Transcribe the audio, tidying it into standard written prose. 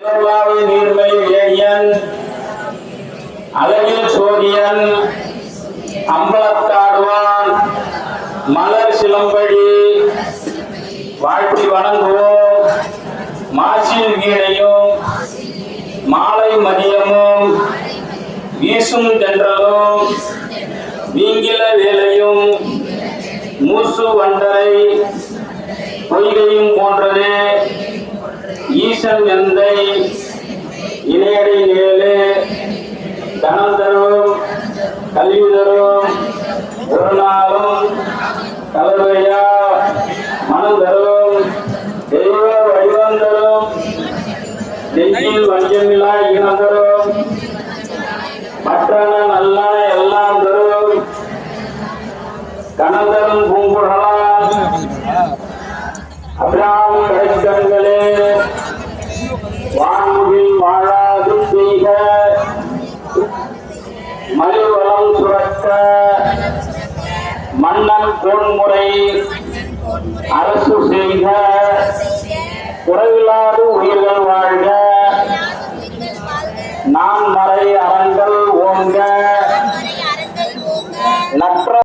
நீர்மை வேணியன் அழகில் சோதியன் அம்பலத்தாடுவான் மலர் சிலம்படி வாழ்த்தி வணங்குவோம். மாசில் வீணையும் மாலை மதியமும் வீசும் தென்றலும் நீங்கில வேலையும் மூசு வண்டரை பொய்கையும் போன்றது. ஈசன் எந்தை இணையடை நிழலே தனம் தரும் கல்வி தரும் ஒரு நாளும் கலவையா மனம் தரும் தெய்வ வடிவம் தரும் நெஞ்சில் வஞ்சமில்லா இனம் தரும் மற்றான நல்லான எல்லாம் தரும் கணந்தரும் பூங்குழலால் அபிராம கடைக்கண்களே வான்முகில் வாழாது செய்க மலிவளம் சுரக்க மன்னன் கோன்முறை அரசு செய்க குறைவில்லாது உயிர்கள் வாழ்க. நான்